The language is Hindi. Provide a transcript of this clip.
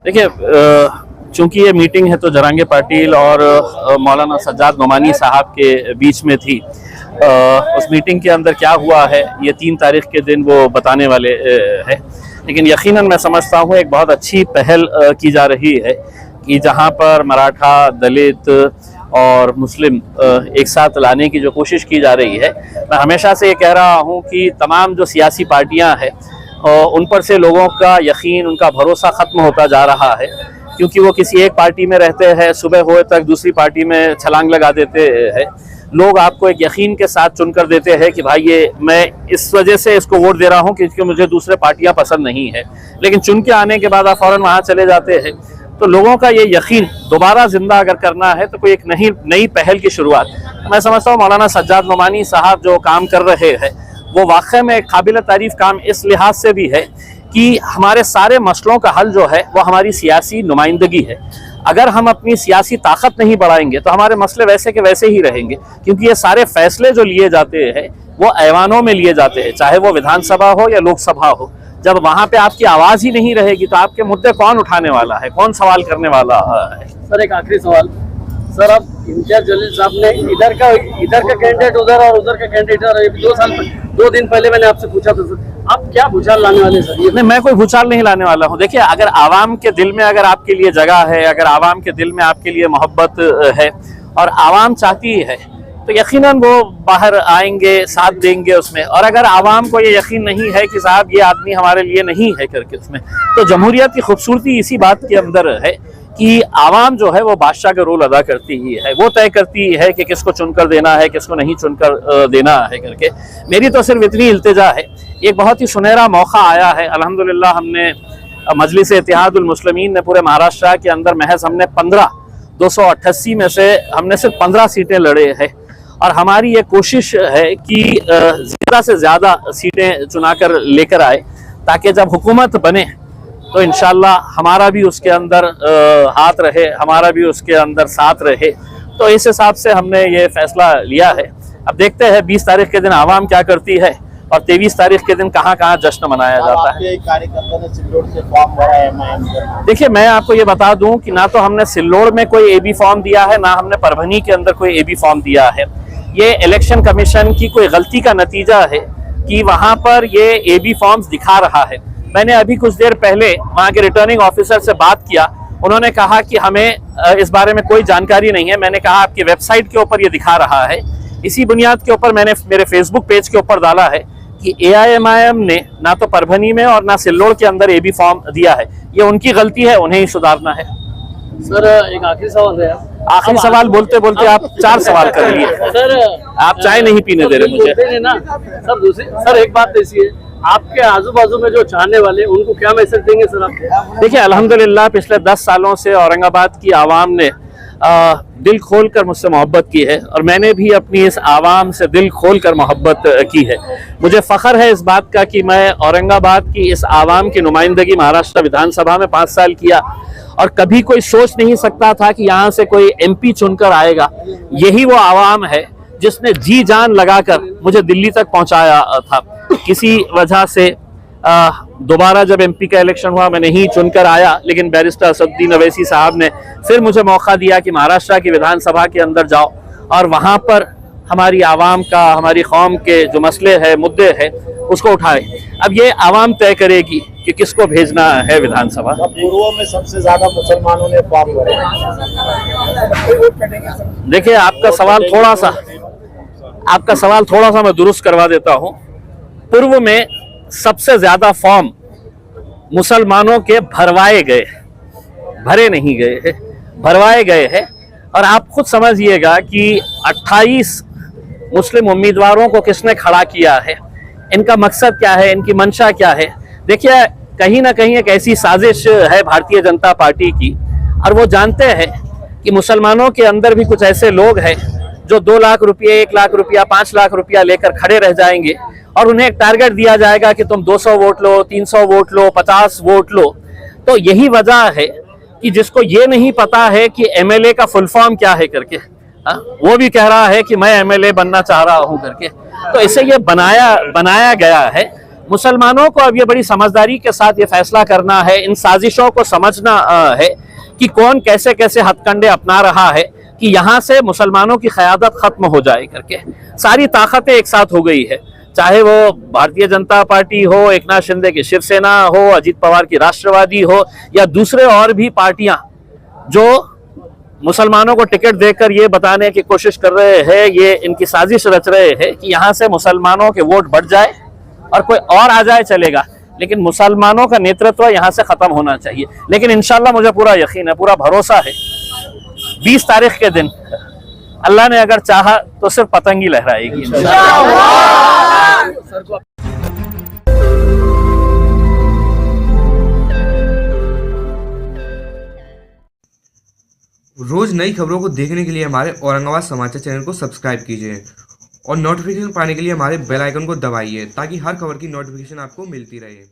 देखिए, चूंकि ये मीटिंग है तो जरांगे पाटिल और मौलाना सज्जाद नोमानी साहब के बीच में थी। उस मीटिंग के अंदर क्या हुआ है ये 3 तारीख के दिन वो बताने वाले है। लेकिन यकीनन मैं समझता हूँ एक बहुत अच्छी पहल की जा रही है कि जहाँ पर मराठा, दलित और मुस्लिम एक साथ लाने की जो कोशिश की जा रही है। मैं हमेशा से ये कह रहा हूँ कि तमाम जो सियासी पार्टियाँ हैं उन पर से लोगों का यकीन, उनका भरोसा ख़त्म होता जा रहा है, क्योंकि वो किसी एक पार्टी में रहते हैं, सुबह होए तक दूसरी पार्टी में छलांग लगा देते हैं। लोग आपको एक यकीन के साथ चुनकर देते हैं कि भाई ये मैं इस वजह से इसको वोट दे रहा हूँ क्योंकि मुझे दूसरे पार्टियाँ पसंद नहीं है। लेकिन चुन के आने के बाद आप फ़ौरन वहाँ चले जाते हैं। तो लोगों का ये यकीन दोबारा जिंदा अगर करना है तो कोई एक नई पहल की शुरुआत मैं समझता हूँ मौलाना सज्जाद नोमानी साहब जो काम कर रहे हैं वो वाकई में काबिल तारीफ काम इस लिहाज से भी है कि हमारे सारे मसलों का हल जो है वो हमारी सियासी नुमाइंदगी है। अगर हम अपनी सियासी ताकत नहीं बढ़ाएंगे तो हमारे मसले वैसे के वैसे ही रहेंगे, क्योंकि ये सारे फैसले जो लिए जाते हैं वो ऐवानों में लिए जाते हैं, चाहे वो विधानसभा हो या लोकसभा हो। जब वहाँ पे आपकी आवाज़ ही नहीं रहेगी तो आपके मुद्दे कौन उठाने वाला है, कौन सवाल करने वाला है। सर एक आखिरी सवाल, सर अब इम्तियाज जलील साहब ने इधर का कैंडिडेट उधर और उधर का कैंडिडेट इधर, 2 दिन पहले मैंने आपसे पूछा था सर, आप क्या भूचाल लाने वाले सर? नहीं, मैं कोई भूचाल नहीं लाने वाला हूँ। देखिए, अगर आवाम के दिल में अगर आपके लिए जगह है, अगर आवाम के दिल में आपके लिए मोहब्बत है और आवाम चाहती है तो यकीनन वो बाहर आएंगे, साथ देंगे उसमें। और अगर आवाम को ये यकीन नहीं है कि साहब ये आदमी हमारे लिए नहीं है करके उसमें, तो जमहूरियत की खूबसूरती इसी बात के अंदर है कि आवाम जो है वो बादशाह का रोल अदा करती ही है। वो तय करती है कि किसको चुनकर देना है, किसको नहीं चुनकर देना है करके। मेरी तो सिर्फ इतनी इल्तिजा है, एक बहुत ही सुनहरा मौका आया है। अल्हम्दुलिल्लाह हमने मजलिस इत्तेहादुल मुस्लिमीन ने पूरे महाराष्ट्र के अंदर महज हमने 288 में से हमने सिर्फ 15 सीटें लड़े हैं। और हमारी ये कोशिश है कि ज़्यादा से ज़्यादा सीटें चुनाकर लेकर आए, ताकि जब हुकूमत बने तो इंशाअल्लाह हमारा भी उसके अंदर हाथ रहे, हमारा भी उसके अंदर साथ रहे। तो इस हिसाब से हमने ये फैसला लिया है। अब देखते हैं 20 तारीख के दिन आवाम क्या करती है और 23 तारीख के दिन कहाँ कहाँ जश्न मनाया जाता है। कार्यकर्ता ने सिल्लोड़ से फॉर्म भरा है। देखिए, मैं आपको ये बता दूं कि ना तो हमने सिल्लोड़ में कोई एबी फॉर्म दिया है, ना हमने परभनी के अंदर कोई एबी फॉर्म दिया है। ये इलेक्शन कमीशन की कोई गलती का नतीजा है कि वहाँ पर ये एबी फॉर्म्स दिखा रहा है। मैंने अभी कुछ देर पहले वहाँ के रिटर्निंग ऑफिसर से बात किया, उन्होंने कहा कि हमें इस बारे में कोई जानकारी नहीं है। मैंने कहा आपकी वेबसाइट के ऊपर ये दिखा रहा है। इसी बुनियाद के ऊपर मैंने मेरे फेसबुक पेज के ऊपर डाला है कि AIMIM ने ना तो परभनी में और ना सिल्लोड़ के अंदर एबी फॉर्म दिया है। ये उनकी गलती है, उन्हें ही सुधारना है। सर एक आखिरी सवाल है। आखिरी सवाल बोलते बोलते आप 4 सवाल कर लिए सर। आप चाय नहीं पीने दे रहे मुझे ना सर एक बात ऐसी है, आपके आजू बाजू में जो चाहने वाले उनको क्या मैसेज देंगे सर आप? देखिए, अल्हम्दुलिल्लाह पिछले 10 सालों से औरंगाबाद की आवाम ने दिल खोल कर मुझसे मोहब्बत की है और मैंने भी अपनी इस आवाम से दिल खोल कर मोहब्बत की है। मुझे फ़ख्र है इस बात का कि मैं औरंगाबाद की इस आवाम की नुमाइंदगी महाराष्ट्र विधानसभा में 5 साल किया और कभी कोई सोच नहीं सकता था कि यहाँ से कोई MP चुनकर आएगा। यही वो आवाम है जिसने जी जान लगाकर मुझे दिल्ली तक पहुँचाया था। किसी वजह से दोबारा जब MP का इलेक्शन हुआ मैं नहीं चुनकर आया, लेकिन बैरिस्टर असदुद्दीन अवैसी साहब ने फिर मुझे मौका दिया कि महाराष्ट्र की विधानसभा के अंदर जाओ और वहाँ पर हमारी आवाम का, हमारी कौम के जो मसले हैं, मुद्दे हैं, उसको उठाए। अब ये आवाम तय करेगी कि किसको भेजना है विधानसभा। पूर्व में सबसे ज्यादा मुसलमानों ने फॉर्म भरे। देखिए, आपका सवाल थोड़ा सा मैं दुरुस्त करवा देता हूँ। पूर्व में सबसे ज्यादा फॉर्म मुसलमानों के भरवाए गए, भरे नहीं गए हैं, भरवाए गए हैं। और आप खुद समझिएगा कि 28 मुस्लिम उम्मीदवारों को किसने खड़ा किया है, इनका मकसद क्या है, इनकी मंशा क्या है। देखिए, कहीं ना कहीं एक ऐसी साजिश है भारतीय जनता पार्टी की, और वो जानते हैं कि मुसलमानों के अंदर भी कुछ ऐसे लोग हैं जो 2 लाख रुपये, 1 लाख रुपया, 5 लाख रुपया लेकर खड़े रह जाएंगे और उन्हें एक टारगेट दिया जाएगा कि तुम 200 वोट लो, 300 वोट लो, 50 वोट लो। तो यही वजह है कि जिसको ये नहीं पता है कि MLA का फुल फॉर्म क्या है करके, वो भी कह रहा है कि मैं MLA बनना चाह रहा हूं करके। तो इसे ये बनाया गया है। मुसलमानों को अब ये बड़ी समझदारी के साथ ये फैसला करना है, इन साजिशों को समझना है कि कौन कैसे कैसे हथकंडे अपना रहा है कि यहाँ से मुसलमानों की क़यादत खत्म हो जाए करके। सारी ताकतें एक साथ हो गई है, चाहे वो भारतीय जनता पार्टी हो, एकनाथ शिंदे की शिवसेना हो, अजीत पवार की राष्ट्रवादी हो, या दूसरे और भी पार्टियां जो मुसलमानों को टिकट देकर ये बताने की कोशिश कर रहे हैं, ये इनकी साजिश रच रहे हैं कि यहाँ से मुसलमानों के वोट बढ़ जाए और कोई और आ जाए चलेगा, लेकिन मुसलमानों का नेतृत्व यहाँ से खत्म होना चाहिए। लेकिन इंशाल्लाह मुझे पूरा यकीन है, पूरा भरोसा है, 20 तारीख के दिन अल्लाह ने अगर चाहा तो सिर्फ पतंग ही लहराएगी इंशाल्लाह। रोज नई खबरों को देखने के लिए हमारे औरंगाबाद समाचार चैनल को सब्सक्राइब कीजिए और नोटिफिकेशन पाने के लिए हमारे बेल आइकन को दबाइए ताकि हर खबर की नोटिफिकेशन आपको मिलती रहे।